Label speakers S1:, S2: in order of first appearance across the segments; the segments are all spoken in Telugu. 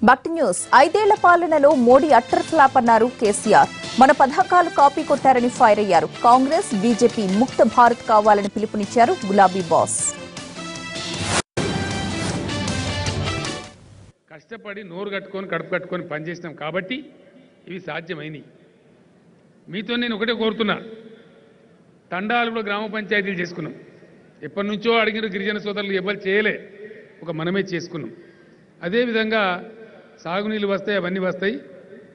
S1: భక్తి న్యూస్ 5 ఏళ్ల పాలనలో మోడీ అట్టర్ ఫ్లాప్ అన్నారు కేసీఆర్. మన పథకాలు కాపీ కొట్టారని ఫైర్ అయ్యారు. కాంగ్రెస్ బీజేపీ ముక్త భారత్ కావాలని పిలుపునిచ్చారు గులాబీ బాస్.
S2: కష్టపడి నోరు కట్టుకొని కడుపు కట్టుకొని పనిచేసినాం కాబట్టి ఇవి సాధ్యమైనవి. మీతో నేను ఒకటే కోరుతున్నా, తండాలు కూడా గ్రామ పంచాయతీలు చేసుకున్నాం. ఎప్పటి నుంచో అడిగిన గిరిజన సోదరులు ఎవరు చేయలే, ఒక మనమే చేసుకున్నాం. అదేవిధంగా సాగునీళ్ళు వస్తాయి, అవన్నీ వస్తాయి,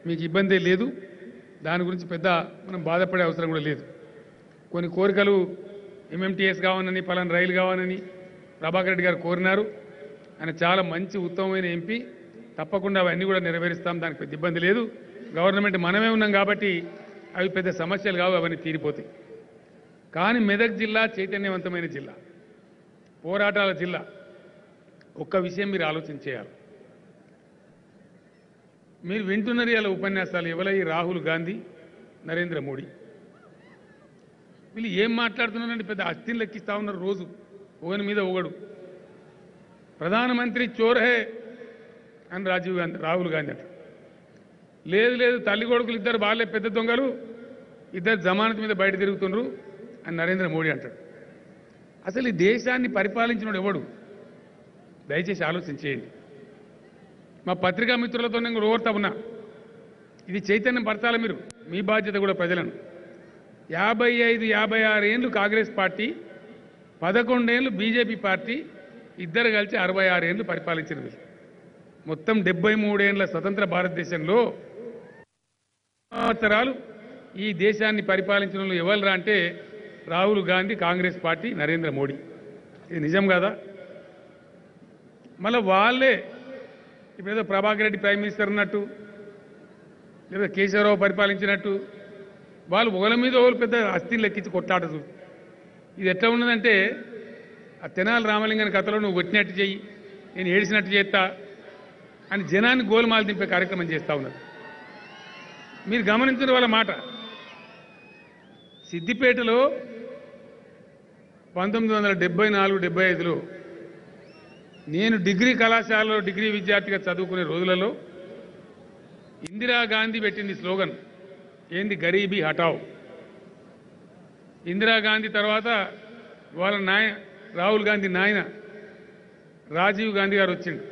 S2: మీకు ఇబ్బంది లేదు. దాని గురించి పెద్ద మనం బాధపడే అవసరం కూడా లేదు. కొన్ని కోరికలు ఎంఎంటీఎస్ కావాలని, పలానా రైలు కావాలని ప్రభాకర్ రెడ్డి గారు కోరినారు. ఆయన చాలా మంచి ఉత్తమమైన ఎంపీ, తప్పకుండా అవన్నీ కూడా నెరవేరుస్తాం. దానికి పెద్ద ఇబ్బంది లేదు. గవర్నమెంట్ మనమే ఉన్నాం కాబట్టి అవి పెద్ద సమస్యలు కావు, అవన్నీ తీరిపోతాయి. కానీ మెదక్ జిల్లా చైతన్యవంతమైన జిల్లా, పోరాటాల జిల్లా. ఒక్క విషయం మీరు ఆలోచన చేయాలి. మీరు వింటున్నారు ఇలా ఉపన్యాసాలు ఎవరై రాహుల్ గాంధీ, నరేంద్ర మోడీ. వీళ్ళు ఏం మాట్లాడుతున్నారంటే పెద్ద అస్థిని లెక్కిస్తా ఉన్నారు. రోజు ఒకని మీద ఒకడు. ప్రధానమంత్రి చోర్ హే అని రాహుల్ గాంధీ అంట. లేదు తల్లి కొడుకులు ఇద్దరు వాళ్ళే పెద్ద దొంగలు, ఇద్దరు జమానత్ మీద బయట తిరుగుతున్నారు అని నరేంద్ర మోడీ అంటాడు. అసలు ఈ దేశాన్ని పరిపాలించినోడు ఎవడు? దయచేసి ఆలోచన చేయండి. మా పత్రికా మిత్రులతో నేను ఓర్తా ఉన్నా, ఇది చైతన్యం పరచాలి మీరు. మీ బాధ్యత కూడా ప్రజలను. 55-56 ఏళ్ళు కాంగ్రెస్ పార్టీ, 11 ఏళ్ళు బీజేపీ పార్టీ, ఇద్దరు కలిసి 66 ఏళ్ళు పరిపాలించినవి. మొత్తం 73 ఏళ్ళ స్వతంత్ర భారతదేశంలో సంవత్సరాలు ఈ దేశాన్ని పరిపాలించిన వాళ్ళు ఎవరురా అంటే రాహుల్ గాంధీ, కాంగ్రెస్ పార్టీ, నరేంద్ర మోడీ. ఇది నిజం కదా? మళ్ళీ వాళ్ళే ఇప్పుడేదో ప్రభాకర్ రెడ్డి ప్రైమ్ మినిస్టర్ అన్నట్టు, లేదా కేశవరావు పరిపాలించినట్టు వాళ్ళు ఒకళ్ళ మీద ఒకరు పెద్ద అస్థిని లెక్కించి కొట్లాట చూ. ఇది ఎట్లా ఉన్నదంటే ఆ తెనాలి రామలింగన్ కథలో నువ్వు కొట్టినట్టు చెయ్యి, నేను ఏడిసినట్టు చేస్తా అని జనాన్ని గోలుమాలు దింపే కార్యక్రమం చేస్తూ ఉన్నారు. మీరు గమనించిన వాళ్ళ మాట. సిద్దిపేటలో 1974-75లో నేను డిగ్రీ కళాశాలలో డిగ్రీ విద్యార్థిగా చదువుకునే రోజులలో ఇందిరాగాంధీ పెట్టింది స్లోగన్ ఏంది? గరీబీ హటావ్. ఇందిరాగాంధీ తర్వాత వాళ్ళ రాహుల్ గాంధీ నాయన రాజీవ్ గాంధీ గారు వచ్చిండు.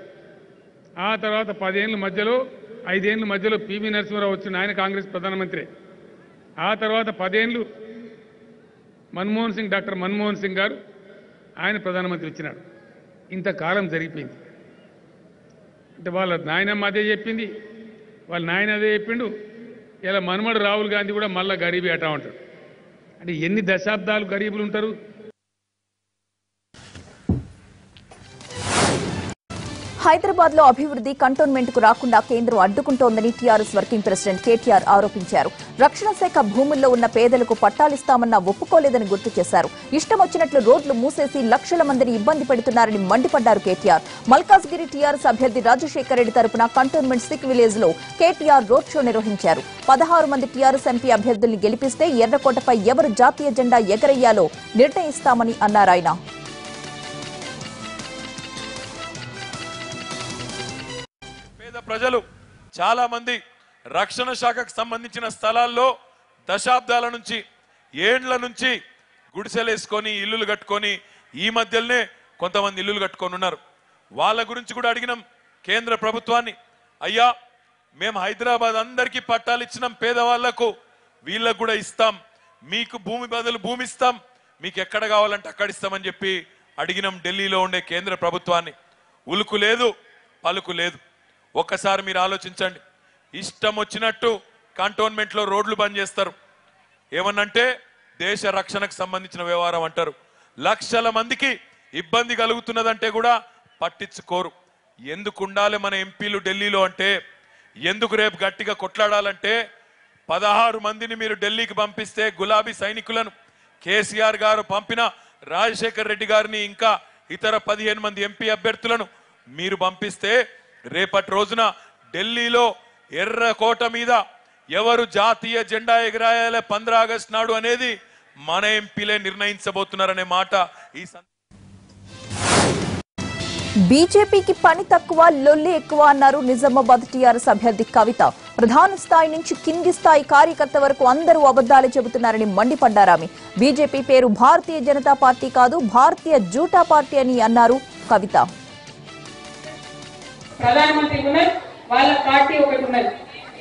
S2: ఆ తర్వాత 5 ఏళ్ళ మధ్యలో పివి నరసింహారావు వచ్చిండు, ఆయన కాంగ్రెస్ ప్రధానమంత్రి. ఆ తర్వాత 10 ఏళ్ళు డాక్టర్ మన్మోహన్ సింగ్ గారు, ఆయన ప్రధానమంత్రి వచ్చినాడు. ఇంతకాలం జరిగిపోయింది. అంటే వాళ్ళ నాయనమ్మ అదే చెప్పింది, వాళ్ళ నాయన అదే చెప్పిండు. ఇలా మనుమడు రాహుల్ గాంధీ కూడా మళ్ళా గరీబీ అటా ఉంటాడు. అంటే ఎన్ని దశాబ్దాలు గరీబులు ఉంటారు?
S1: హైదరాబాద్ లో అభివృద్ధి కంటోన్మెంట్ కు రాకుండా కేంద్రం అడ్డుకుంటోందని టీఆర్ఎస్ వర్కింగ్ ప్రెసిడెంట్ కేటీఆర్ ఆరోపించారు. రక్షణ శాఖ భూముల్లో ఉన్న పేదలకు పట్టాలిస్తామన్నా ఒప్పుకోలేదని గుర్తు చేశారు. ఇష్టం వచ్చినట్లు రోడ్లు మూసేసి లక్షల మందిని ఇబ్బంది పెడుతున్నారని మండిపడ్డారు కేటీఆర్. మల్కాజ్గిరి టీఆర్ఎస్ అభ్యర్థి రాజశేఖర్ రెడ్డి తరపున కంటోన్మెంట్ సిక్ విలేజ్ లో కేటీఆర్ రోడ్ షో నిర్వహించారు. 16 మంది టీఆర్ఎస్ ఎంపీ అభ్యర్థుల్ని గెలిపిస్తే ఎర్రకోటపై ఎవరు జాతీయ జెండా ఎగరేయాలో నిర్ణయిస్తామని అన్నారు ఆయన.
S3: ప్రజలు చాలా మంది రక్షణ శాఖకు సంబంధించిన స్థలాల్లో దశాబ్దాల నుంచి, ఏండ్ల నుంచి గుడిసెలేసుకొని ఇల్లులు కట్టుకొని, ఈ మధ్యలోనే కొంతమంది ఇల్లులు కట్టుకొని ఉన్నారు. వాళ్ళ గురించి కూడా అడిగినాం కేంద్ర ప్రభుత్వాన్ని. అయ్యా, మేము హైదరాబాద్ అందరికీ పట్టాలు ఇచ్చినాం, పేదవాళ్లకు, వీళ్ళకు కూడా ఇస్తాం, మీకు భూమి బదులు భూమి ఇస్తాం, మీకు ఎక్కడ కావాలంటే అక్కడ ఇస్తామని చెప్పి అడిగినాం ఢిల్లీలో ఉండే కేంద్ర ప్రభుత్వాన్ని. ఉలుకు లేదు, పలుకు లేదు. ఒక్కసారి మీరు ఆలోచించండి. ఇష్టం వచ్చినట్టు కంటోన్మెంట్లో రోడ్లు బంద్ చేస్తారు. ఏమన్నంటే దేశ రక్షణకు సంబంధించిన వ్యవహారం అంటారు. లక్షల మందికి ఇబ్బంది కలుగుతున్నదంటే కూడా పట్టించుకోరు. ఎందుకు ఉండాలి మన ఎంపీలు ఢిల్లీలో అంటే, ఎందుకు రేపు గట్టిగా కొట్లాడాలంటే, 16 మందిని మీరు ఢిల్లీకి పంపిస్తే గులాబీ సైనికులను, కేసీఆర్ గారు పంపిన రాజశేఖర్ రెడ్డి గారిని, ఇంకా ఇతర 15 మంది ఎంపీ అభ్యర్థులను మీరు పంపిస్తే రేపటి రోజున ఢిల్లీలో ఎర్రకోట మీద ఎవరు జాతీయ జెండా ఎగరాయాలి 15 ఆగస్టు నాడు అనేది మన ఎంపీలే నిర్ణయించబోతున్నారనే మాట ఈ
S1: బీజేపీకి పని తక్కువ లొల్లి ఎక్కువ అన్నారు నిజామాబాద్ టీఆర్ఎస్ అభ్యర్థి కవిత. ప్రధాన స్థాయి నుంచి కింది స్థాయి కార్యకర్త వరకు అందరూ అబద్దాలు చెబుతున్నారని మండిపడ్డారామె. బీజేపీ పేరు భారతీయ జనతా పార్టీ కాదు, భారతీయ జూటా పార్టీ అని అన్నారు కవిత.
S4: ప్రధానమంత్రి ఉన్నారు, వాళ్ళ పార్టీ ఒకటి ఉన్నది,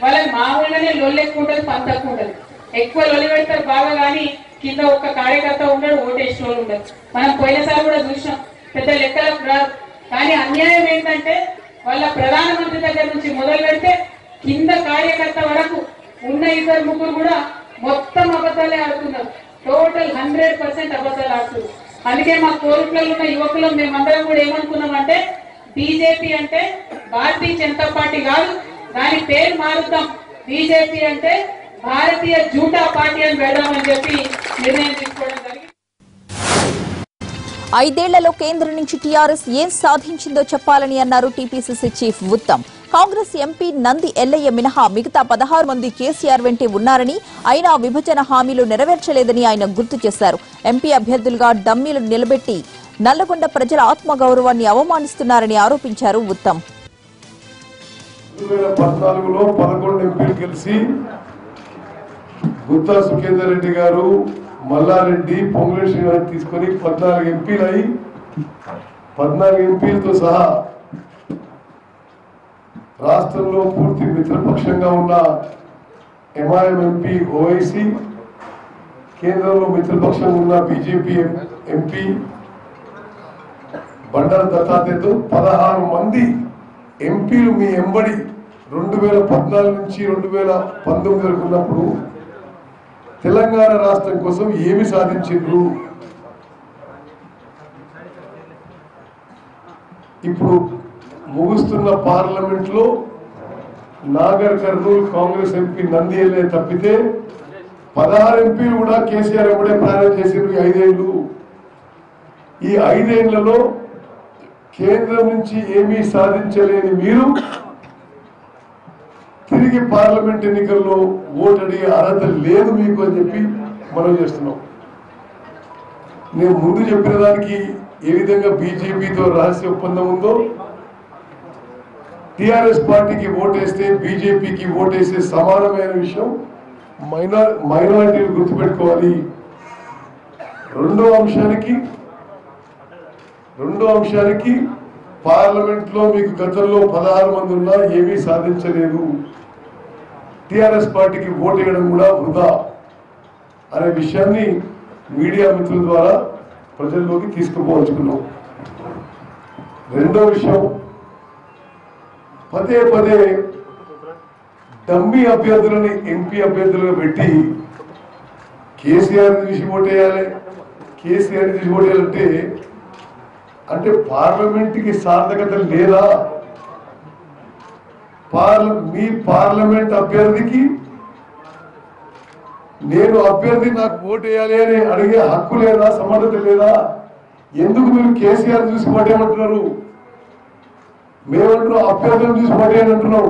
S4: వాళ్ళ మామూలుగానే లొల్లి ఎక్కువ ఉంటుంది, పని తక్కువ ఉంటుంది. ఎక్కువ లొల్లి పెడతారు బాగా, కానీ కింద ఒక్క కార్యకర్త ఉండడు, ఓటేసి వాళ్ళు ఉండదు. మనం పోయినసారి కూడా చూసినాం, పెద్ద లెక్కలకు రాదు. కానీ అన్యాయం ఏంటంటే వాళ్ళ ప్రధానమంత్రి దగ్గర నుంచి మొదలు పెడితే కింద కార్యకర్త వరకు ఉన్న 2-3 కూడా మొత్తం అబద్ధాలే ఆడుతున్నారు. టోటల్ 100% అబద్ధాలు ఆడుతున్నారు. అందుకే మా కోరికలో ఉన్న యువకులు మేమందరం కూడా ఏమనుకున్నామంటే బీజేపీ అంటే భారతీయ జనతా పార్టీ కాదు, దాని పేరు మారుద్దాం, బీజేపీ అంటే భారతీయ జూటా పార్టీ అని పెడదామని చెప్పి నిర్ణయం తీసుకోవడం జరిగింది.
S1: 5 ఏళ్లలో కేంద్రం నుంచి టీఆర్ఎస్ ఏం సాధించిందో చెప్పాలని అన్నారు TPCC chief Uttam. Congress MP Nandi Yellaiah మినహా మిగతా 16 మంది కేసీఆర్ వెంటే ఉన్నారని, అయినా విభజన హామీలు నెరవేర్చలేదని ఆయన గుర్తు చేశారు. ఎంపీ అభ్యర్థులుగా డమ్మీలు నిలబెట్టి నల్లగొండ ప్రజల ఆత్మగౌరవాన్ని అవమానిస్తున్నారని ఆరోపించారు ఉత్తమ్.
S5: 2014లో 11 ఎంపీలు కలిసి గుత్తా సుఖేందర్ రెడ్డి గారు, మల్లారెడ్డి, పొంగులేటి శ్రీనివాస్ తీసుకొని 14 ఎంపీలు అయి 14 ఎంపీలతో సహా రాష్ట్రంలో పూర్తి మిత్రపక్షంగా ఉన్న ఎంఐఎం ఎంపీ ఓవైసీ, కేంద్రంలో మిత్రపక్షంగా ఉన్న బీజేపీ ఎంపీ బండారు దత్తాత్రేయతో 16 మంది ఎంపీలు మీ ఎంబడి 2014 నుంచి 2019 వరకు ఉన్నప్పుడు తెలంగాణ రాష్ట్రం కోసం ఏమి సాధించారు? ఇప్పుడు ముగుస్తున్న పార్లమెంట్ లో నాగర్ కర్నూలు కాంగ్రెస్ ఎంపీ నంది ఎల్లయ్య తప్పితే 16 ఎంపీలు కూడా కేసీఆర్ ఎప్పుడే ప్రయాణం చేసిండ్రు 5 ఏళ్లు. ఈ 5 ఏళ్లలో కేంద్రం నుంచి ఏమీ సాధించలేని మీరు తిరిగి పార్లమెంట్ ఎన్నికల్లో ఓటు అడిగే అర్హత లేదు మీకు అని చెప్పి మనం చేస్తున్నాం. నేను ముందు చెప్పిన దానికి ఏ విధంగా బీజేపీతో రహస్య ఒప్పందం ఉందో, టిఆర్ఎస్ పార్టీకి ఓటేస్తే బీజేపీకి ఓటేసే సమానమైన విషయం మైనారిటీలు గుర్తుపెట్టుకోవాలి. రెండో అంశానికి పార్లమెంట్ లో మీకు గతంలో 16 మంది ఉన్నా ఏమీ సాధించలేదు, టిఆర్ఎస్ పార్టీకి ఓటు వేయడం కూడా వృధా అనే విషయాన్ని మీడియా మిత్రుల ద్వారా ప్రజల్లోకి తీసుకుపోవచ్చుకున్నాం. రెండో విషయం, పదే పదే డమ్మీ అభ్యర్థులని ఎంపీ అభ్యర్థులుగా పెట్టి కేసీఆర్ తీసి ఓటేయాలి, కేసీఆర్ తీసి ఓటేయాలంటే అంటే పార్లమెంట్కి సార్థకత లేదా? మీ పార్లమెంట్ అభ్యర్థికి నేను అభ్యర్థి నాకు ఓటు వేయాలి అని అడిగే హక్కు లేదా, సమర్థత లేదా? ఎందుకు మీరు కేసీఆర్ చూసి ఓటేయమంటున్నారు? మేమంటున్నాం అభ్యర్థులను చూసి ఓటేయని అంటున్నాం.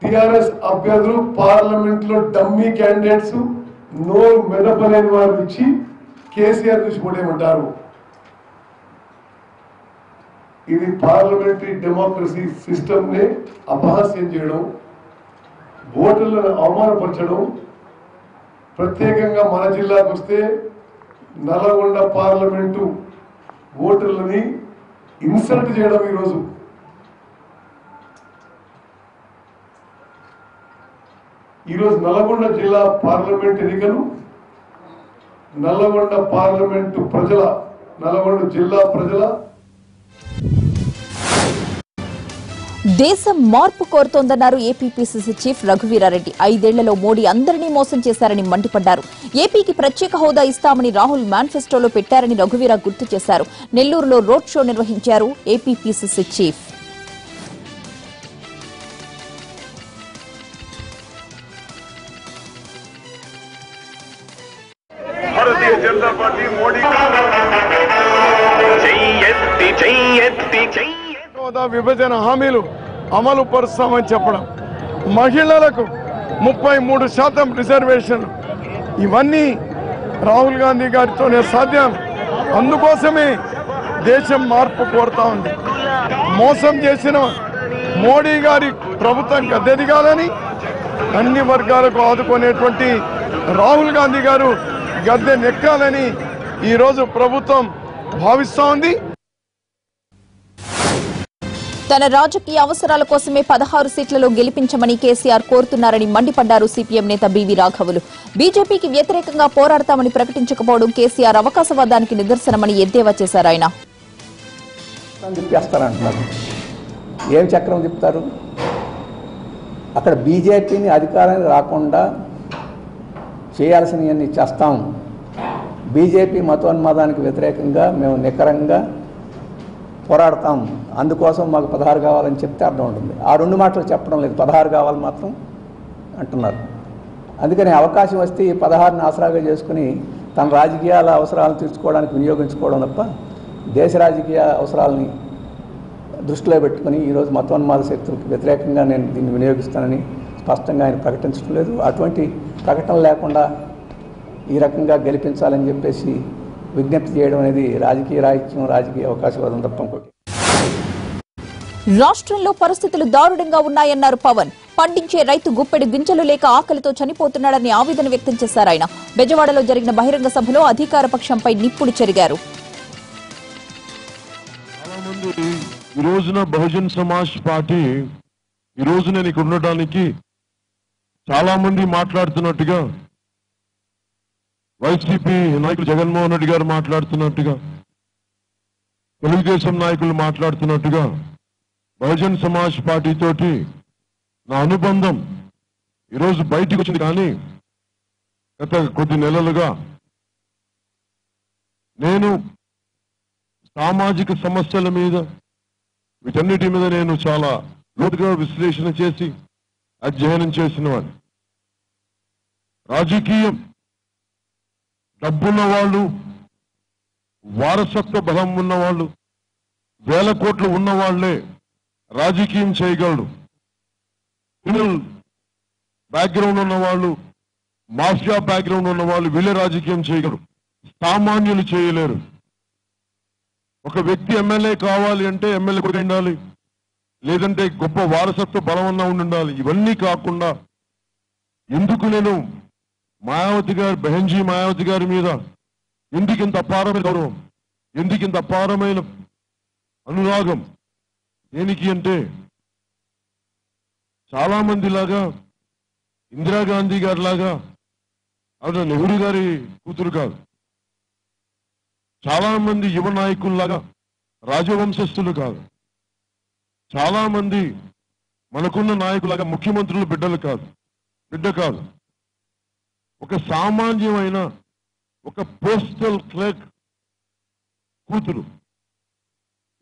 S5: టిఆర్ఎస్ అభ్యర్థులు పార్లమెంట్ లో డమ్మీ క్యాండిడేట్స్, నోరు మెదపలేని వారు ఇచ్చి కేసీఆర్ చూసి ఓటేయమంటారు. ఇది పార్లమెంటరీ డెమోక్రసీ సిస్టమ్ ని అపహాస్యం చేయడం, ఓటర్లను అవమానపరచడం. ప్రత్యేకంగా మన జిల్లాకు వస్తే నల్లగొండ పార్లమెంటు ఓటర్లని ఇన్సల్ట్ చేయడం. ఈరోజు నల్లగొండ జిల్లా పార్లమెంట్ ఎన్నికలు నల్లగొండ పార్లమెంటు ప్రజల, నల్లగొండ జిల్లా ప్రజల
S1: దేశం మార్పు కోరుతోందన్నారు ఏపీపీసీసీ చీఫ్ రఘువీరారెడ్డి. 5 ఏళ్లలో మోడీ అందరినీ మోసం చేశారని మండిపడ్డారు. ఏపీకి ప్రత్యేక హోదా ఇస్తామని రాహుల్ మేనిఫెస్టోలో పెట్టారని రఘువీర గుర్తు చేశారు. నెల్లూరులో రోడ్ షో నిర్వహించారు APPCC chief.
S5: Bharatiya Janata party Modi విభజన హామీలు అమలు పరుస్తామని చెప్పడం, మహిళలకు 33% రిజర్వేషన్, ఇవన్నీ రాహుల్ గాంధీ గారితోనే సాధ్యం. అందుకోసమే దేశం మార్పు కోరుతా ఉంది. మోసం చేసిన మోడీ గారి ప్రభుత్వం గద్దెదిగాలని, అన్ని వర్గాలకు ఆదుకునేటువంటి రాహుల్ గాంధీ గారు గద్దె నెక్కాలని ఈరోజు ప్రభుత్వం భావిస్తూ ఉంది.
S1: తన రాజకీయ అవసరాల కోసమే 16 సీట్లలో గెలిపించమని కేసీఆర్ కోరుతున్నారని మండిపడ్డారు సిపిఎం నేత బివి రాఘవులు. బీజేపీకి వ్యతిరేకంగా పోరాడతామని ప్రకటించకపోవడం కేసీఆర్ అవకాశవాదానికి నిదర్శనమని ఎద్దేవా చేశారు. ఆయన
S6: తిప్పేస్తారంటున్నారు. ఏం చక్రం తిప్పుతారు? అక్కడ బీజేపీని అధికారానికి రాకుండా చేయాల్సినవన్నీ చేస్తాం. బీజేపీ మతోన్మాదానికి వ్యతిరేకంగా మేము నికరంగా పోరాడతాం. అందుకోసం మాకు 16 కావాలని చెప్తే అర్థం ఉంటుంది. ఆ 2 మాటలు చెప్పడం లేదు, 16 కావాలి మాత్రం అంటున్నారు. అందుకని అవకాశం వస్తే ఈ 16ని ఆసరాగా చేసుకుని తన రాజకీయాల అవసరాలను తీర్చుకోవడానికి వినియోగించుకోవడం తప్ప దేశ రాజకీయ అవసరాలని దృష్టిలో పెట్టుకుని ఈరోజు మతోన్మాద శక్తులకు వ్యతిరేకంగా నేను దీన్ని వినియోగిస్తానని స్పష్టంగా ఆయన ప్రకటించడం లేదు. అటువంటి ప్రకటన లేకుండా ఈ రకంగా గెలిపించాలని చెప్పేసి విజ్ఞప్తి చేయడం అనేది రాజకీయ రాహిత్యం, రాజకీయ అవకాశవాదం తప్ప ఇంకోటి.
S1: రాష్ట్రంలో పరిస్థితులు దారుణంగా ఉన్నాయన్నారు పవన్. పండించే రైతు గుప్పెడు గింజలు లేక ఆకలితో చనిపోతున్నాడని ఆవేదన వ్యక్తం చేశారు. ఆయన బెజవాడలో జరిగిన బహిరంగ సభలో అధికార పక్షంపై నిప్పులు చెరిగారు.
S7: ఈ రోజున బహుజన్ సమాజ్ పార్టీ ఈ రోజు నేను ఇక్కడ ఉండడానికి చాలా మంది మాట్లాడుతున్నట్టుగా, వైసీపీ నాయకులు జగన్మోహన్ రెడ్డి గారు మాట్లాడుతున్నట్టుగా, తెలుగుదేశం నాయకులు మాట్లాడుతున్నట్టుగా బహుజన్ సమాజ్ పార్టీ తోటి నా అనుబంధం ఈరోజు బయటికి వచ్చింది. కానీ గత కొద్ది నెలలుగా నేను సామాజిక సమస్యల మీద, వీటన్నిటి మీద నేను చాలా లోతుగా విశ్లేషణ చేసి అధ్యయనం చేసిన వాడిని. రాజకీయం డబ్బున్న వాళ్ళు, వారసత్వ బలం ఉన్నవాళ్ళు, 1000 కోట్లు ఉన్న వాళ్లే రాజకీయం చేయగలరు. క్రిమినల్ బ్యాక్గ్రౌండ్ ఉన్న వాళ్ళు, మాఫియా బ్యాక్గ్రౌండ్ ఉన్న వాళ్ళు వీళ్ళే రాజకీయం చేయగలరు. సామాన్యులు చేయలేరు. ఒక వ్యక్తి ఎమ్మెల్యే కావాలి అంటే ఎమ్మెల్యే కూడా ఉండాలి, లేదంటే గొప్ప వారసత్వ బలం అన్నా ఉండాలి. ఇవన్నీ కాకుండా ఎందుకు నేను మాయావతి గారు, బెహెన్జీ మాయావతి గారి మీద ఎందుకు ఇంత అపారమైన గౌరవం, ఎందుకు ఇంత అపారమైన అనురాగం? దేనికి అంటే చాలా మంది లాగా, ఇందిరాగాంధీ గారి లాగా ఆవిడ నెహ్రూ గారి కూతురు కాదు. చాలా మంది యువ నాయకుల్లాగా రాజవంశస్థులు కాదు. చాలా మంది మనకున్న నాయకులాగా ముఖ్యమంత్రులు బిడ్డ కాదు. ఒక సామాన్యమైన ఒక పోస్టల్ క్లర్క్ కూతురు.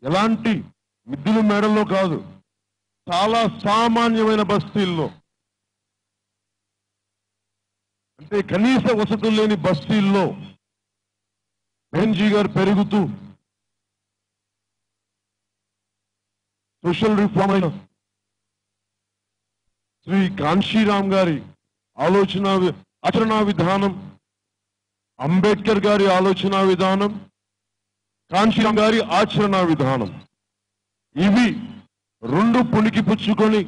S7: ఎలాంటి మిద్దుల మేడల్లో కాదు, చాలా సామాన్యమైన బస్తీల్లో, అంటే కనీస వసతులు లేని బస్తీల్లో బెహెన్జీ గారు పెరుగుతూ సోషల్ రిఫార్మ్ అయిన శ్రీ కాంశీరామ్ గారి ఆచరణా విధానం, అంబేద్కర్ గారి ఆలోచన విధానం, కాంశీరామ్ గారి ఆచరణా విధానం, ఇవి 2 పుణికి పుచ్చుకొని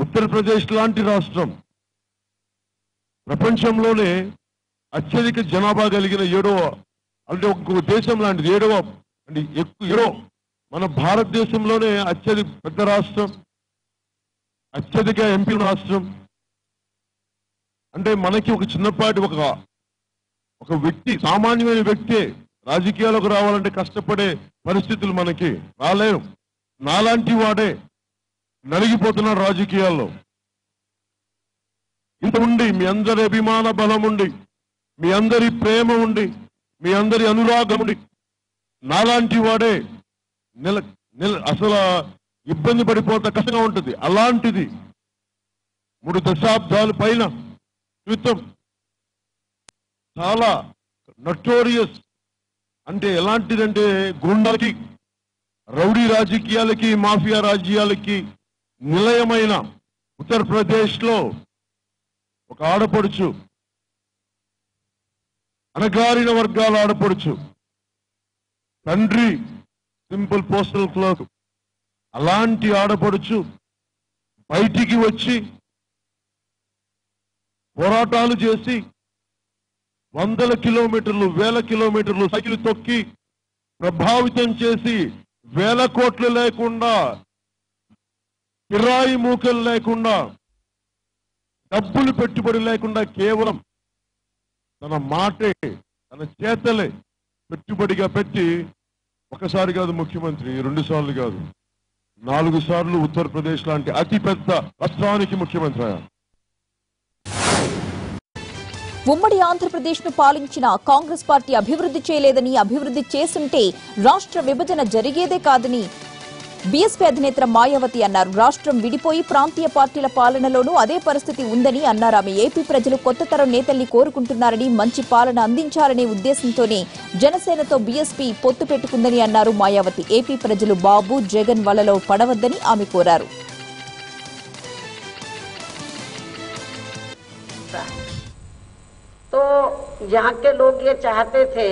S7: ఉత్తరప్రదేశ్ లాంటి రాష్ట్రం ప్రపంచంలోనే అత్యధిక జనాభా కలిగిన 7వ, అంటే ఒక్కొక్క దేశం లాంటిది 7వ, అంటే ఎక్కువ మన భారతదేశంలోనే అత్యధిక పెద్ద రాష్ట్రం, అత్యధిక ఎంపీల రాష్ట్రం. అంటే మనకి ఒక చిన్నపాటి ఒక వ్యక్తి, సామాన్యమైన వ్యక్తే రాజకీయాలకు రావాలంటే కష్టపడే పరిస్థితులు మనకి రాలేరు. నాలాంటి వాడే నలిగిపోతున్నాడు రాజకీయాల్లో. ఇంత ఉండి, మీ అందరి అభిమాన బలం ఉండి, మీ అందరి ప్రేమ ఉండి, మీ అందరి అనురాగం ఉండి, నాలాంటి వాడే అసలు ఇబ్బంది పడిపోతే కష్టంగా ఉంటుంది. అలాంటిది 3 దశాబ్దాల పైన క్రితం చాలా నటోరియస్, అంటే ఎలాంటిదంటే గుండాలకి, రౌడీ రాజకీయాలకి, మాఫియా రాజకీయాలకి నిలయమైన ఉత్తరప్రదేశ్లో ఒక ఆడపడుచు అణగారిన వర్గాల ఆడపడుచు, తండ్రి సింపుల్ పోస్టల్ క్లర్క్, అలాంటి ఆడపడుచు బయటికి వచ్చి పోరాటాలు చేసి వందల కిలోమీటర్లు, వేల కిలోమీటర్లు సైకిల్ తొక్కి ప్రభావితం చేసి వేల కోట్లు లేకుండా, కిరాయి మూకలు లేకుండా, డబ్బులు పెట్టుబడి లేకుండా కేవలం తన మాటే, తన చేతలే పెట్టుబడిగా పెట్టి ఒకసారి కాదు ముఖ్యమంత్రి, 2 సార్లు కాదు 4 సార్లు ఉత్తరప్రదేశ్ లాంటి అతిపెద్ద రాష్ట్రానికి ముఖ్యమంత్రి అయ్యారు.
S1: ఉమ్మడి ఆంధ్రప్రదేశ్ ను పాలించిన కాంగ్రెస్ పార్టీ అభివృద్ధి చేయలేదని, అభివృద్ధి చేస్తుంటే రాష్ట్ర విభజన జరిగేదే కాదని బీఎస్పీ అధినేత్ర మాయావతి అన్నారు. రాష్ట్రం విడిపోయి ప్రాంతీయ పార్టీల పాలనలోనూ అదే పరిస్థితి ఉందని అన్నారు. ఆమె ఏపీ ప్రజలు కొత్త తరం నేతల్ని కోరుకుంటున్నారని, మంచి పాలన అందించాలనే ఉద్దేశంతోనే జనసేనతో బీఎస్పీ పొత్తు పెట్టుకుందని అన్నారు మాయావతి. ఏపీ ప్రజలు బాబు, జగన్ వలలో పడవద్దని ఆమె కోరారు.
S8: तो यहाँ के लोग ये चाहते थे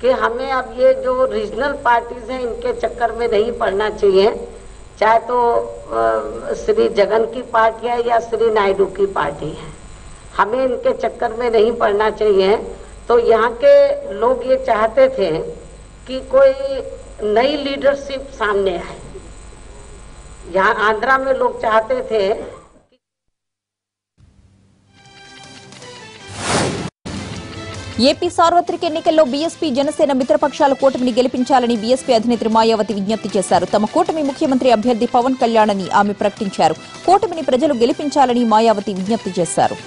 S8: कि हमें अब ये जो रीजनल पार्टीज हैं इनके चक्कर में नहीं पड़ना चाहिए, चाहे तो श्री जगन की पार्टी है या श्री नायडू की पार्टी है, हमें इनके चक्कर में नहीं पड़ना चाहिए। तो यहाँ के लोग ये चाहते थे कि कोई नई लीडरशिप सामने आए। यहाँ आंध्रा में लोग चाहते थे
S1: ఏపీ సార్వత్రిక ఎన్నికల్లో బీఎస్పీ, జనసేన మిత్రపక్షాల కూటమిని గెలిపించాలని బీఎస్పీ అధినేత్రి మాయావతి విజ్ఞప్తి చేశారు. తమ కూటమి ముఖ్యమంత్రి అభ్యర్థి పవన్ కళ్యాణ్ అని ఆమె ప్రకటించారు. కూటమిని ప్రజలు గెలిపించాలని మాయావతి విజ్ఞప్తి చేశారు.